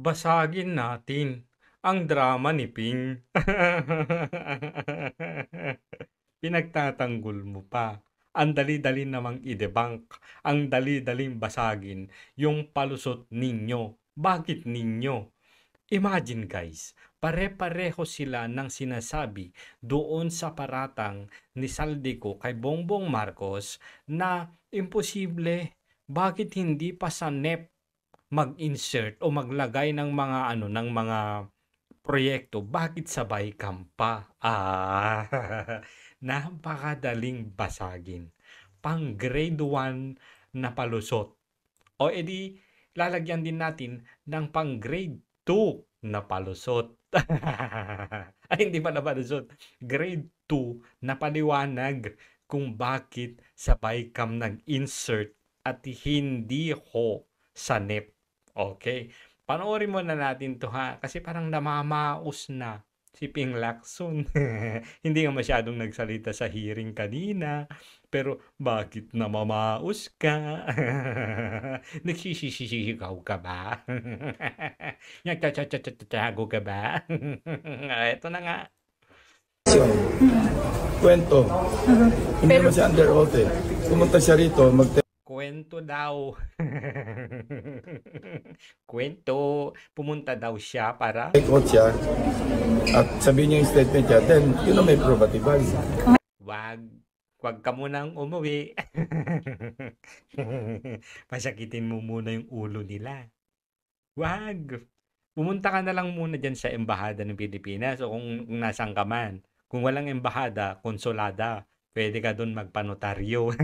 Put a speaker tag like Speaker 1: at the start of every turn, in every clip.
Speaker 1: Basagin natin ang drama ni Ping. Pinagtatanggol mo pa. Ang dali-dali namang i-debunk, ang dali-daling basagin yung palusot ninyo. Bakit ninyo? Imagine guys, pare-pareho sila ng sinasabi doon sa paratang ni Saldico kay Bongbong Marcos na imposible. Bakit hindi pa sa NEP mag-insert o maglagay ng mga ng mga proyekto? Bakit sabay kampa? Napakadaling basagin. Pang grade 1 na palusot. O edi lalagyan din natin ng pang grade 2 na palusot. Ay, hindi pa na palusot. Grade 2 na paliwanag kung bakit sabay kam nag-insert at hindi ho sa NEP. Okay. Panoorin mo na natin to ha. Kasi parang namamaos na si Ping Lacson. Hindi nga masyadong nagsalita sa hearing kanina. Pero bakit namamaos ka? Nagsisisigaw ka ba? Nagtatago ka ba? Ito na nga.
Speaker 2: Kwento. Hindi naman siya under oath eh. Pumunta siya rito,
Speaker 1: Kwento daw. Kwento. Pumunta daw siya para
Speaker 2: take oath siya at sabihin niya yung statement niya, then yun ang may probative value.
Speaker 1: Wag ka munang umuwi. Pasakitin mo muna yung ulo nila. Wag. Pumunta ka na lang muna dyan sa embahada ng Pilipinas o kung nasaan ka man. Kung walang embahada, konsulada, pwede ka doon magpanotaryo.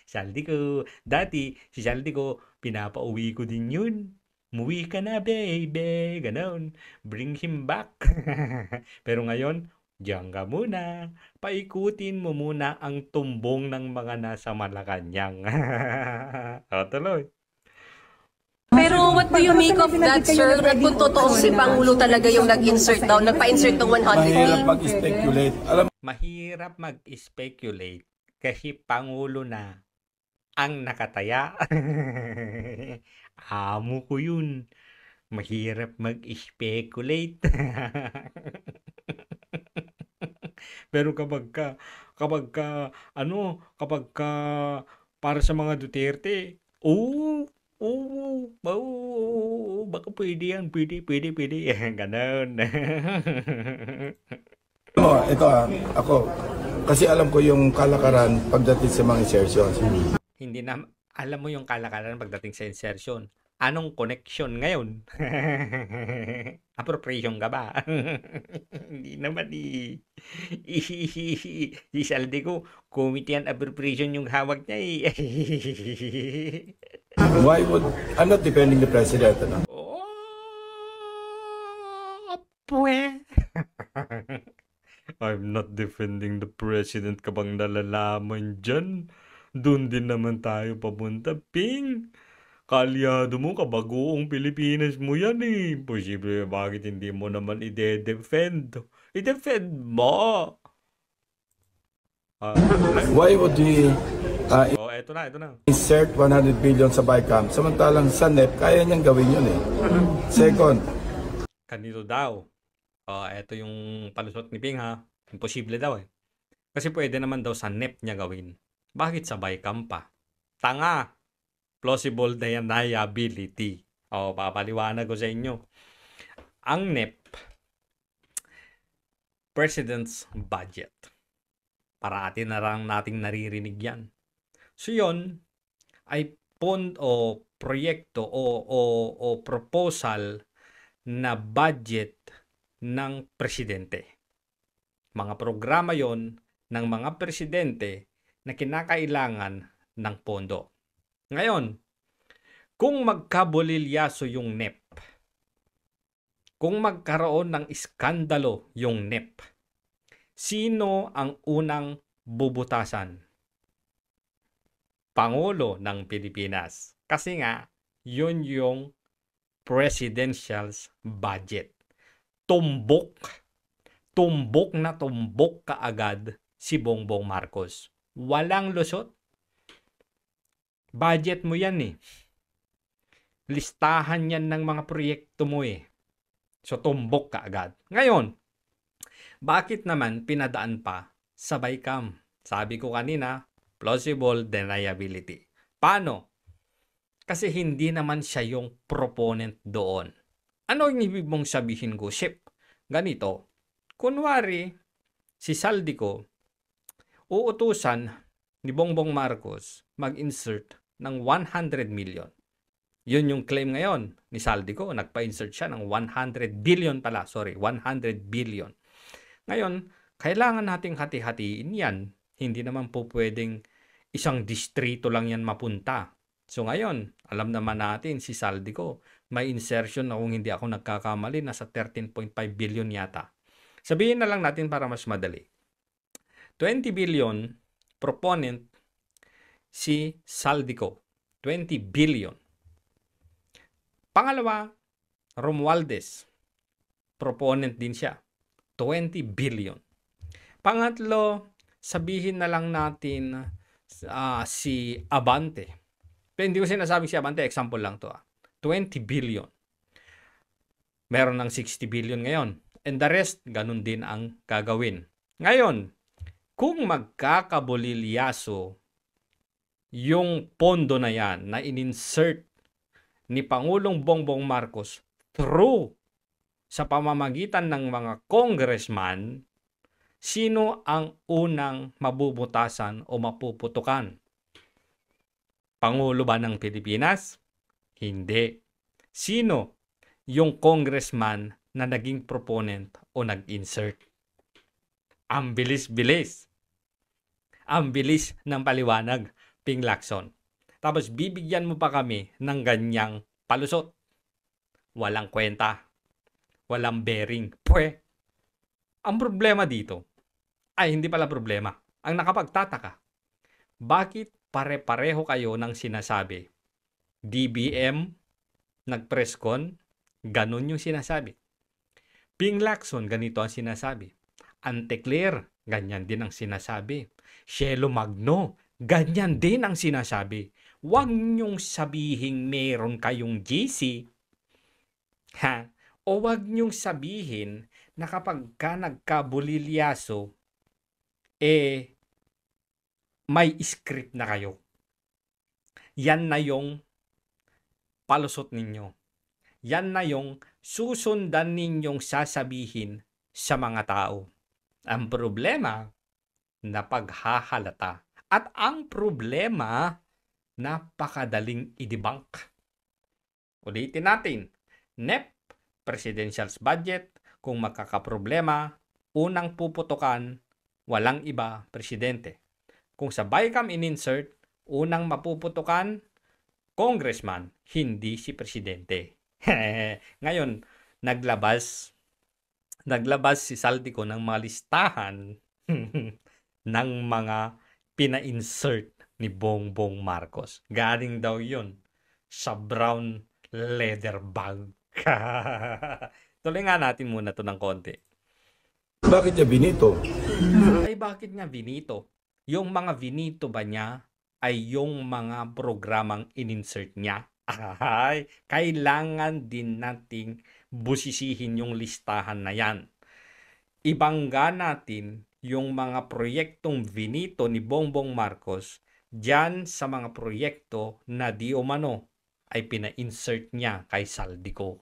Speaker 1: Saldi ko. Dati, si Saldi ko, pinapauwi ko din yun. Muwi ka na, baby. Ganon. Bring him back. Pero ngayon, diyan ka muna. Paikutin mo muna ang tumbong ng mga nasa Malacanang. O, tuloy.
Speaker 3: Pero what do you make of that, sir? At kung totoo si Pangulo talaga yung nag-insert daw, nagpa-insert ng 100
Speaker 2: Mahirap
Speaker 3: million?
Speaker 2: mag-speculate. Alam
Speaker 1: Mahirap mag-speculate kasi Pangulo na ang nakataya. Amo ko yun. Mahirap mag-speculate. Pero kapag ka para sa mga Duterte, baka pwede yan, pwede. Ganon.
Speaker 2: mo, ito ako, kasi alam ko yung kalakaran pagdating sa mga insertions.
Speaker 1: Hindi na, alam mo yung kalakalan pagdating sa insertion. Anong connection ngayon? Appropriation ka ba? Hindi naman Si Saldi ko, committee on appropriation yung hawak niya
Speaker 2: Why would, I'm not defending the president, ano?
Speaker 1: Oh, pwe. I'm not defending the president ka bang nalalaman dyan? Doon din naman tayo papunta, Ping. Kalyado mo, kabagoong Pilipinas mo yan eh. Posible, bakit hindi mo naman i-defend? I-defend mo!
Speaker 2: Why would we
Speaker 1: Eto na.
Speaker 2: insert 100 billion sa BICAM samantalang sa NEP kaya niyang gawin yun eh. Second,
Speaker 1: Kanito daw. Eto yung palusot ni Ping ha. Imposible daw eh. Kasi pwede naman daw sa NEP niya gawin. Bakit sabay kampa? Tanga! Plausible deniability. Papaliwanag ko sa inyo. Ang NEP, President's Budget. Parati na lang nating naririnig yan. So yun ay proyekto o proposal na budget ng presidente. Mga programa yon ng mga presidente na kinakailangan ng pondo. Ngayon, kung magkabulilyaso yung NEP, kung magkaroon ng iskandalo yung NEP, sino ang unang bubutasan? Pangulo ng Pilipinas. Kasi nga, yun yung presidential's budget. Tumbok na tumbok kaagad si Bongbong Marcos. Walang lusot. Budget mo yan eh. Listahan yan ng mga proyekto mo eh. So, tumbok ka agad. Ngayon, bakit naman pinadaan pa sa BICAM? Sabi ko kanina, plausible deniability. Paano? Kasi hindi naman siya yung proponent doon. Ano yung ibig mong sabihin ko, Shep? Ganito, kunwari, si Saldico, uutusan ni Bongbong Marcos mag-insert ng 100 million. Yun yung claim ngayon ni Saldico. Nagpa-insert siya ng 100 billion pala. Sorry, 100 billion. Ngayon, kailangan nating hati-hatiin yan. Hindi naman po pwedeng isang distrito lang yan mapunta. So ngayon, alam naman natin si Saldico, may insertion na kung hindi ako nagkakamali, nasa 13.5 billion yata. Sabihin na lang natin para mas madali. 20 billion proponent si Saldico. 20 billion. Pangalawa, Romualdez. Proponent din siya. 20 billion. Pangatlo, sabihin na lang natin si Abante. Pero hindi ko sinasabing si Abante, example lang to. 20 billion. Meron ng 60 billion ngayon. And the rest, ganun din ang gagawin. Ngayon, kung magkakabulilyaso yung pondo na yan na in-insert ni Pangulong Bongbong Marcos through sa pamamagitan ng mga congressman, sino ang unang mabubutasan o mapuputukan? Pangulo ba ng Pilipinas? Hindi. Sino yung congressman na naging proponent o nag-insert? Ang bilis-bilis. Ang bilis ng paliwanag, Ping Lacson. Tapos bibigyan mo pa kami ng ganyang palusot. Walang kwenta. Walang bearing. Ang problema dito, ay hindi pala problema. Ang nakapagtataka, bakit pare-pareho kayo ng sinasabi? DBM, nag-presscon, ganun yung sinasabi. Ping Lacson, ganito ang sinasabi. Anteclair, ganyan din ang sinasabi. Shelo Magno, ganyan din ang sinasabi. Huwag niyong sabihing meron kayong GC. O huwag niyong sabihin na kapag ka nagkabulilyaso, may script na kayo. Yan na yung palusot ninyo. Yan na yung susundan ninyong sasabihin sa mga tao. Ang problema, napaghahalata. At ang problema, napakadaling i-debunk. Ulitin natin, NEP, Presidential Budget, kung magkakaproblema, unang puputukan, walang iba, Presidente. Kung sa BICAM in-insert, unang mapuputukan, Congressman, hindi si Presidente. Ngayon, naglabas si Saldico ng mga listahan ng mga pina-insert ni Bongbong Marcos. Galing daw yun sa brown leather bag. Tuloy nga natin muna to ng konti.
Speaker 2: Bakit niya binito?
Speaker 1: Ay bakit nga binito? Yung mga binito ba niya ay yung mga programang in-insert niya? Ay, kailangan din nating busisihin yung listahan na yan. Ibangga natin yung mga proyektong binito ni Bongbong Marcos dyan sa mga proyekto na di umano ay pina-insert niya kay Saldico.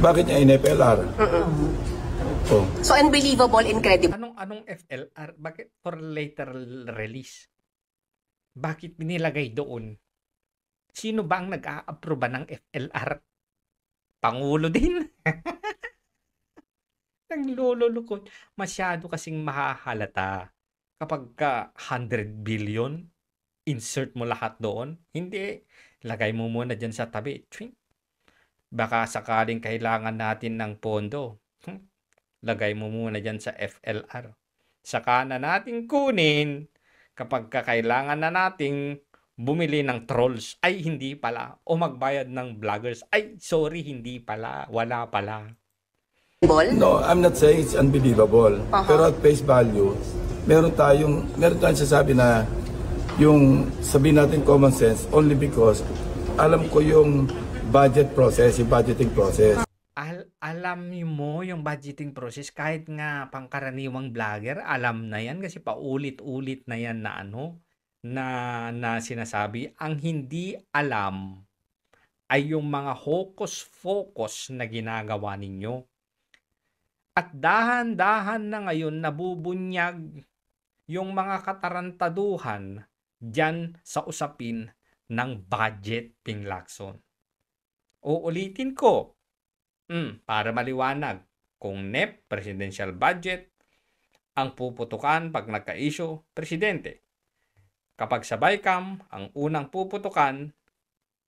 Speaker 2: Bakit niya in-FLR? Oh.
Speaker 3: So unbelievable, incredible.
Speaker 1: Anong FLR? Bakit for later release? Bakit binilagay doon? Sino ba ang nag-a-approve ng FLR? Pangulo din. Naglululukot. Masyado kasing mahahalata. Kapag ka 100 billion, insert mo lahat doon. Hindi. Lagay mo muna dyan sa tabi. Baka sakaling kailangan natin ng pondo. Lagay mo muna dyan sa FLR. Saka na natin kunin kapag kailangan na nating bumili ng trolls. Ay, hindi pala. O magbayad ng vloggers. Ay, sorry, hindi pala. Wala pala.
Speaker 2: No, I'm not saying it's unbelievable. Pero at face value, meron tayong sasabi na yung sabihin natin common sense only because alam ko yung budget process, yung budgeting process.
Speaker 1: Alam niyo mo yung budgeting process kahit nga pangkaraniwang vlogger, alam na yan kasi paulit-ulit na yan na na sinasabi. Ang hindi alam ay yung mga hocus-focus na ginagawa ninyo. At dahan-dahan na ngayon nabubunyag yung mga katarantaduhan dyan sa usapin ng budget, Ping Lacson. Uulitin ko, para maliwanag, kung NEP, presidential budget, ang puputukan pag nagka-issue, presidente. Kapag sa BICAM, ang unang puputukan,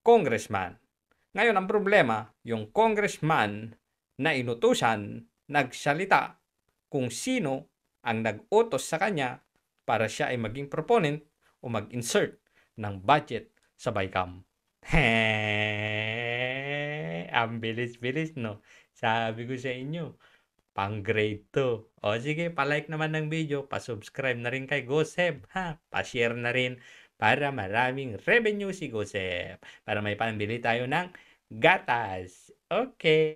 Speaker 1: congressman. Ngayon, ang problema, yung congressman na inutusan, nagsalita kung sino ang nag-utos sa kanya para siya ay maging proponent o mag-insert ng budget sa BICAM. Ang bilis-bilis, no? Sabi ko sa inyo, pang grade 2. O sige, palike naman ng video, pa-subscribe na rin kay Gosep, ha? Pa-share na rin para maraming revenue si Gosep. Para may pambili tayo ng gatas. Okay.